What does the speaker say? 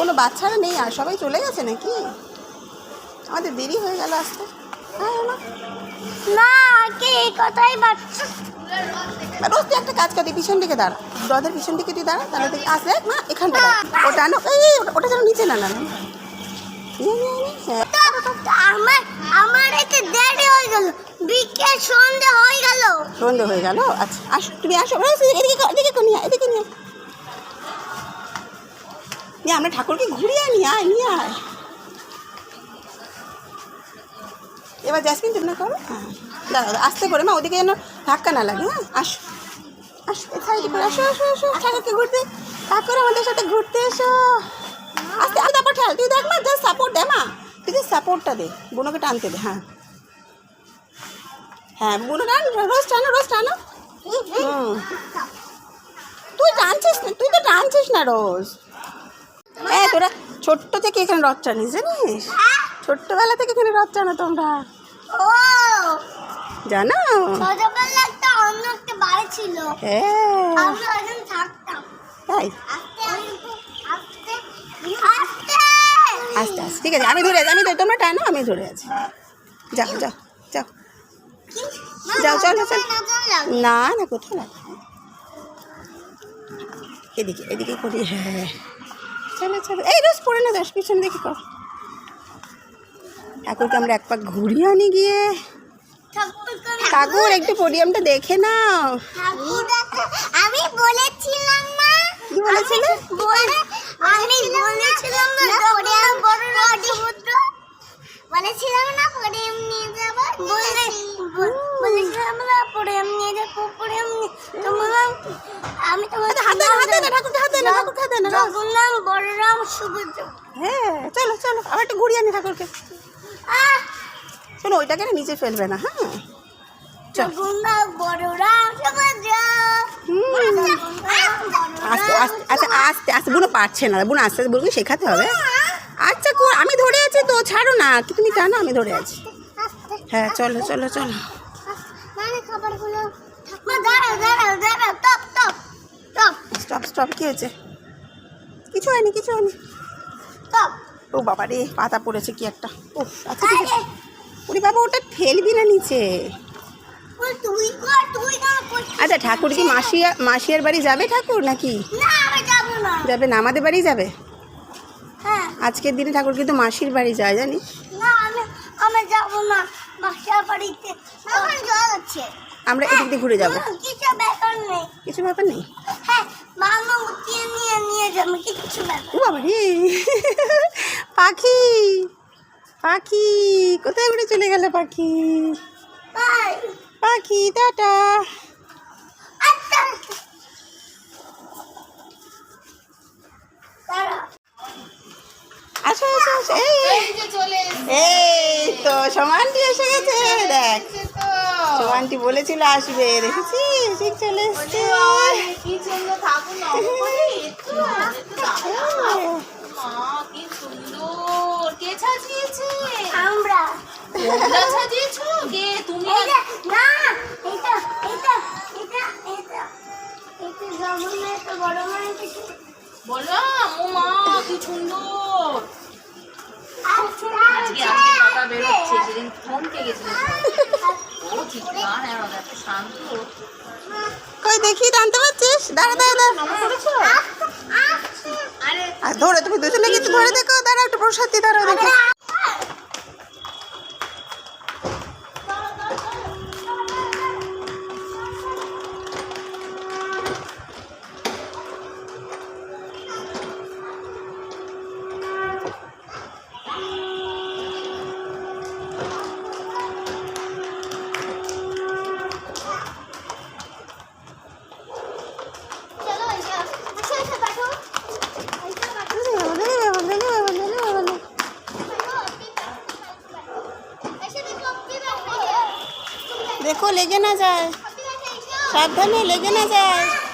কোনো বাচ্চারা নেই আর সবাই চলে গেছে নাকি? আমাদের দেরি হয়ে গেল আসতে। হ্যাঁ না কে এই কথাই বাচ্চা রোজ তুই একটা কাজ কর, পিছন দিকে দাঁড়া, রথের পিছন দিকে তুই দাঁড়া, তাহলে তুই আসলে মা এখানটা ওটা আনো, এই ওটা যেন নিচে না নামে। আমার আমার এতে দেরি হয়ে গেল, বিকেল সন্ধ্যা হয়ে গেল। সন্ধ্যে হয়ে গেল? আচ্ছা আসো, তুমি আসো, এদিকে এদিকে নিয়ে এদিকে নিয়ে আমরা ঠাকুরকে ঘুরিয়ে আনি, আয় নিয়ে আয়। এবার জ্যাসমিন তুমি না করো, হ্যাঁ দাঁড়া আস্তে করে মা, ওদিকে যেন ধাক্কা না লাগে। হ্যাঁ আসো আসো, সাইডে করে আসো আসো আসো, ঠাকুরকে ঘুরতে, ঠাকুর আমাদের সাথে ঘুরতে এসো। আস্তে আস্তে তারপর ঠেল, তুই দেখ মা, জাস্ট সাপোর্ট দে মা, তুই যে সাপোর্টটা দে, বুনোকে টানতে দে। হ্যাঁ হ্যাঁ বুনো টান, রোজ টানো রোজ টানো। তুই টানছিস না, তুই তো টানছিস না রোজ। হ্যাঁ তোরা ছোট্ট থেকে এখানে রথ টানিস জানিস, ছোট্টবেলা থেকে এখানে রথ টানো তোমরা, ও জানো? ছোটবেলা একটা অন্য একটা বাড়ি ছিল, হ্যাঁ আমরা ওখানে থাকতাম। তাই আস্তে আস্তে আস্তে আস্তে আস্তে ঠিক আছে, আমি ধরে আছি, তোমরা টানো, আমি ধরে আছি। যাও যাও যাও যাও, চলো চলো। না না কোথাও না, এদিকে এদিকে করি। হ্যাঁ চলো চলো, এই রোজ পড়ে না যাস, পিছন দেখি কর। ঠাকুরকে আমরা এক পাক ঘুরিয়ে আনি গিয়ে। ঠাকুর একটু পোডিয়ামটা দেখে নাও। আমি বলেছিলাম না, কি বলেছিলে? আমি বলেছিলাম না পোডিয়াম বড় রথ সমুদ্র, বলেছিলাম না পোডিয়াম নিয়ে যাব, বলেছিলাম না পোডিয়াম নিয়ে যাব, পোডিয়াম তোমরা আমি তোমাদের হাতে হাতে না, ঠাকুরকে হাতে না, ঠাকুরকে হাতে না। বললাম বড় রথ সমুদ্র। হ্যাঁ চলো চলো, আবার একটু ঘুরিয়ে আনি ঠাকুরকে। শোনো ওইটাকে না নিচে ফেলবে না। হ্যাঁ আস্তে আস্তে, আচ্ছা আস্তে আস্তে, বুনো পারছে না, বুনো আস্তে আস্তে বলবি, শেখাতে হবে। আচ্ছা আমি ধরে আছি তো, ছাড়ো না, তুমি টানো, আমি ধরে আছি। হ্যাঁ চলো চলো চলো। স্টপ স্টপ, কী হয়েছে? কিছু হয়নি কিছু হয়নি। ও বাবা রে, পাতা পড়েছে কি একটা। ও আচ্ছা ঠিক আছে, ওরে বাবা ওটা ফেলবি না নিচে। আচ্ছা ঠাকুর কি মাসিয়ার বাড়ি যাবে ঠাকুর নাকি? যাবে না, আমাদের বাড়ি যাবে। আজকের দিনে ঠাকুর কিন্তু মাসির বাড়ি যায়, জানিস? আমরা এদিক দিয়ে ঘুরে যাবো, কিছু ব্যাপার নেই। ও বাবা রে, পাখি পাখি কোথায় উড়ে চলে গেল পাখি? পাখি টাটা। আসো আসো আসো, এই তো সমানটি এসে গেছে, দেখ সমানটি বলেছিল আসবে, দেখেছিস ঠিক চলে এসছে। বলো মা কি সুন্দর, বেরোচ্ছে সেদিন থমকে গেছিল। ও ঠিক শান্ত, কই দেখি টানতে পারছিস? দাঁড়া দাঁড়া ধরে, তুমি দুজনে কিছু ধরে দেখো, দাঁড়া একটু প্রসাদ দিয়ে দাঁড়াও দেখো। देखो लेगे ना जाए, सावधाने लेगे ना जाए।